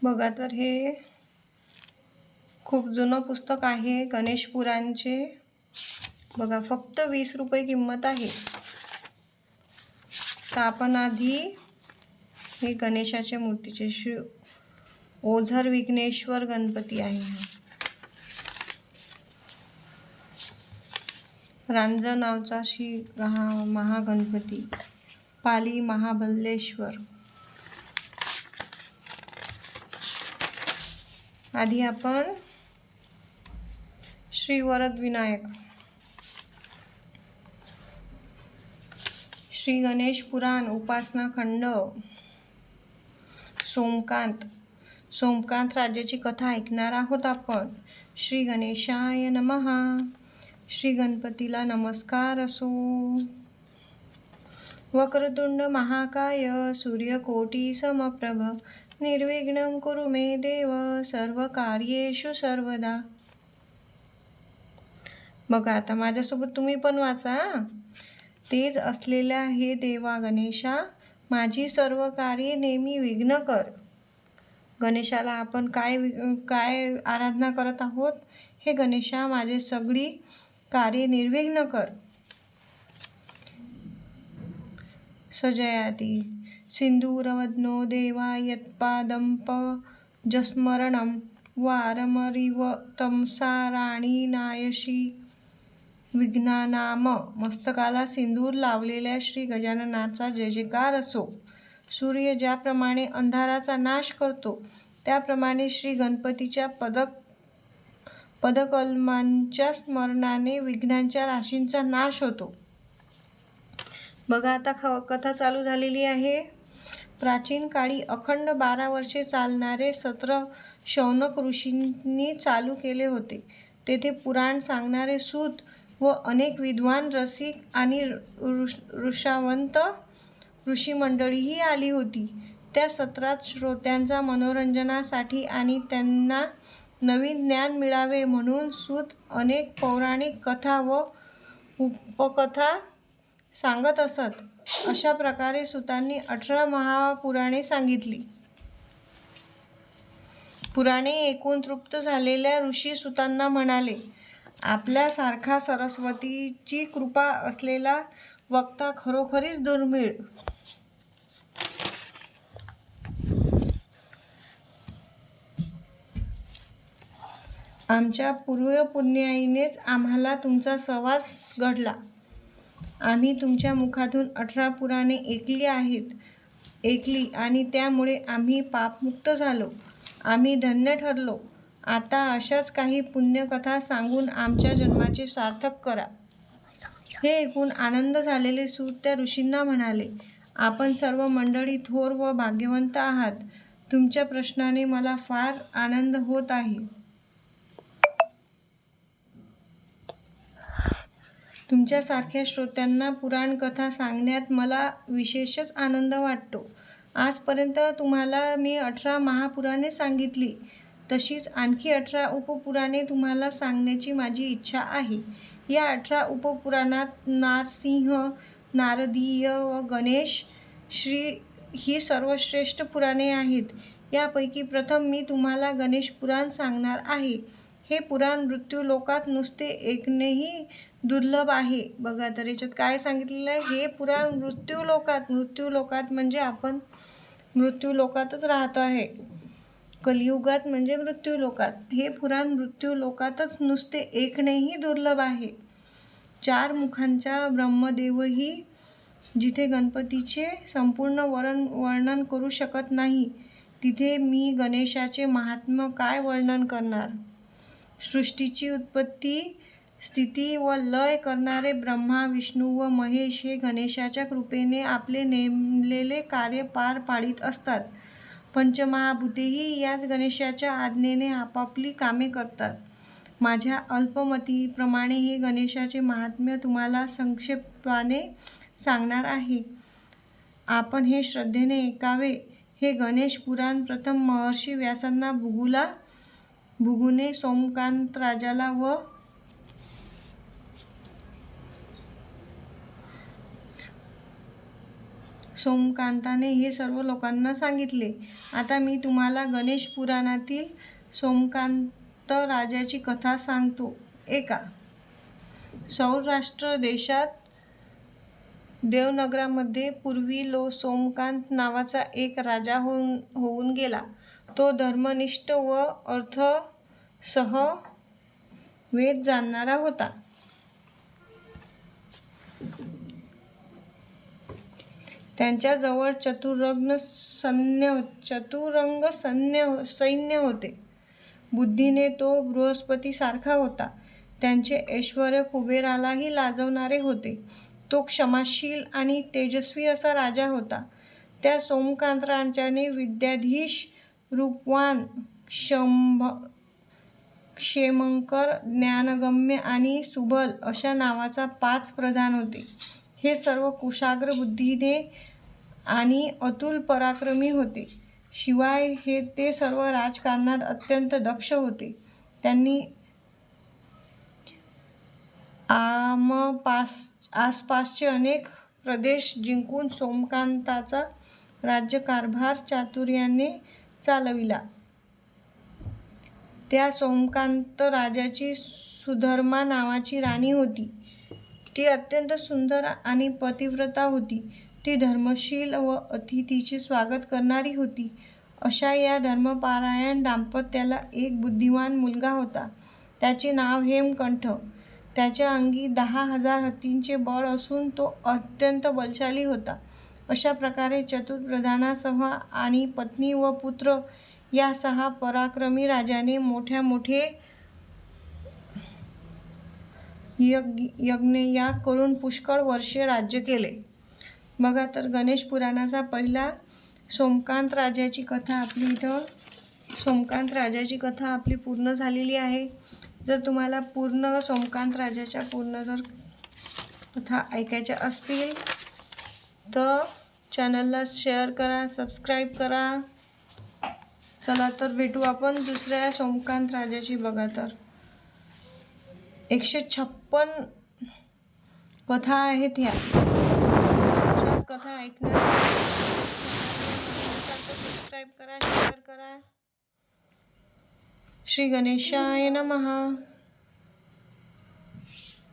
बघा तर हे खूप जुनं पुस्तक आहे गणेश पुराणचे. बघा फक्त 20 रुपये किंमत आहे. तर आपण आधी हे गणेशाच्या मूर्तीचे श्री ओझर विघ्नेश्वर गणपती आहे हा. रांजण नावचा श्री महागणपती, पाली महाबलेश्वर. आधी आपण श्री वरद विनायक, श्री गणेश पुराण उपासना खंड, सोमकांत राजाची कथा ऐकणार आहोत आपण. श्री गणेशाय नमः. श्री गणपतीला नमस्कार असो. वक्रतुंड महाकाय सूर्यकोटी समप्रभ निर्विघ्नं कुरु मे देव सर्वकार्येषु सर्वदा. बघा आता माझ्यासोबत तुम्ही पण वाचा. तेज असलेल्या हे देवा गणेशा, माझी सर्व कार्ये नेहमी विघ्न कर. गणेशाला आपण काय आराधना करत आहोत? हे गणेशा, माझे सगळी कार्ये निर्विघ्न कर. सजयाति सिंदूरवदनो देवा यत्पादंपजस्मरणं वारमरिव तमसा राणी नायशी. विघ्नानाम. मस्तकाला सिंदूर लावलेल्या श्री गजाननाचा जय जयकार असो. सूर्य ज्याप्रमाणे अंधाराचा नाश करतो त्याप्रमाणे श्री गणपतीच्या पदकलमांच्या स्मरणाने विघ्नांच्या राशींचा नाश होतो. बघा आता कथा चालू झालेली आहे. प्राचीन काळी अखंड 12 वर्षे चालणारे सत्र शौनक ऋषींनी चालू केले होते. तेथे पुराण सांगणारे सूत व अनेक विद्वान, रसिक आणि ऋषावंत ऋषीमंडळीही आली होती. त्या सत्रात श्रोत्यांच्या मनोरंजनासाठी आणि त्यांना नवीन ज्ञान मिळावे म्हणून सूत अनेक पौराणिक कथा व उपकथा सांगत असत. अशा प्रकारे सूतांनी 18 महापुराणे सांगितली. पुराणे ऐकून तृप्त झालेल्या ऋषी सूतांना म्हणाले, आपल्यासारखा सरस्वतीची कृपा असलेला वक्ता खरोखरीच दुर्मिळ. आमच्या पूर्वपुण्याईनेच आम्हाला तुमचा सहवास घडला. आम्ही तुमच्या मुखातून 18 पुराणे ऐकली आणि त्यामुळे आम्ही पापमुक्त झालो. आम्ही धन्य ठरलो. आता अशाच काही पुण्यकथा सांगून आमच्या जन्माचे सार्थक करा. हे ऐकून आनंद झालेले सूत त्या ऋषींना म्हणाले, आपण सर्व मंडळी थोर व भाग्यवंत आहात. तुमच्या प्रश्नाने मला फार आनंद होत आहे. तुमच्यासारख्या श्रोत्यांना पुराण कथा सांगण्यात मला विशेषच आनंद वाटतो. आजपर्यंत तुम्हाला मी 18 महापुराणे सांगितली. तशीच आणखी 18 उपपुराणे तुम्हाला सांगण्याची माझी इच्छा आहे. या 18 उपपुराणात नारसिंह, नारदीय व गणेश ही सर्वश्रेष्ठ पुराणे आहेत. यापैकी प्रथम मी तुम्हाला गणेश पुराण सांगणार आहे. हे पुराण मृत्यूलोकात नुसते ऐकणेही दुर्लभ आहे. बघा तर याच्यात काय सांगितलेलं आहे? हे पुराण मृत्यूलोकात म्हणजे आपण मृत्यूलोकातच राहतो आहे. कलियुगात म्हणजे मृत्यूलोकात. हे पुराण मृत्यूलोकातच नुसते ऐकणेही दुर्लभ आहे. 4 मुखांचा ब्रह्मदेवही जिथे गणपतीचे संपूर्ण वर्णन करू शकत नाही, तिथे मी गणेशाचे महात्म्य काय वर्णन करणार. सृष्टीची उत्पत्ती, स्थिती व लय करणारे ब्रह्मा, विष्णू व महेश हे गणेशाच्या कृपेने आपले नेमलेले कार्य पार पाडित असतात. पंचमहाभूतेही याच गणेशाच्या आज्ञेने आपापली कामे करतात. माझ्या अल्पमतीप्रमाणे हे गणेशाचे महात्म्य तुम्हाला संक्षेपाने सांगणार आहे. आपण हे श्रद्धेने ऐकावे. हे गणेश पुराण प्रथम महर्षी व्यासांना भृगूने सोमकांत राजाला व सोमकांताने हे सर्व लोकांना सांगितले. आता मी तुम्हाला गणेश पुराणातील सोमकांत राजाची कथा सांगतो ऐका. सौराष्ट्र देशात देवनगरामध्ये पूर्वी सोमकांत नावाचा एक राजा होऊन गेला. तो धर्मनिष्ठ व अर्थसह वेद जाणणारा होता. त्यांच्याजवळ चतुरंग सैन्य होते. बुद्धीने तो बृहस्पतीसारखा होता. त्यांचे ऐश्वर्य कुबेरालाही लाजवणारे होते. तो क्षमाशील आणि तेजस्वी असा राजा होता. त्या सोमकांत राजाने विद्याधीश, रूपवान, क्षेमंकर, ज्ञानगम्य आणि सुबल अशा नावाचा 5 प्रधान होते. हे सर्व कुशाग्र बुद्धीने आणि अतुल पराक्रमी होते. शिवाय ते सर्व राजकारणात अत्यंत दक्ष होते. त्यांनी आसपासचे अनेक प्रदेश जिंकून सोमकांताचा राज्यकारभार चातुर्याने चालविला. त्या सोमकांत राजाची सुधर्मा नावाची राणी होती. ती अत्यंत सुंदर आणि पतिव्रता होती. ती धर्मशील व अतिथीचे स्वागत करणारी होती. अशा या धर्मपरायण दाम्पत्याला एक बुद्धिमान मुलगा होता. त्याचे नाव हेमकंठ. त्याच्या अंगी 10,000 हत्तींचे बळ असून तो अत्यंत बलशाली होता. अशा प्रकारे चतुर्प्रधानासह आणि पत्नी व पुत्र या 6 पराक्रमी राजाने मोठे यज्ञयाग करून पुष्कळ वर्षे राज्य केले. बघा, तर गणेश पुराणाचा पहिला सोमकांत राजाची कथा आपली पूर्ण झालेली आहे. जर तुम्हाला पूर्ण सोमकांत राजाच्या जर कथा ऐकायच्या असतील तर चॅनलला शेअर करा, सबस्क्राईब करा. चला तर भेटू आपण दुसऱ्या सोमकांत राजाची. बघा, तर 156 कथा आहेत ह्या. अशाच कथा ऐकण्यासाठी सबस्क्राईब करा, शेअर करा. श्री गणेशाय नमः.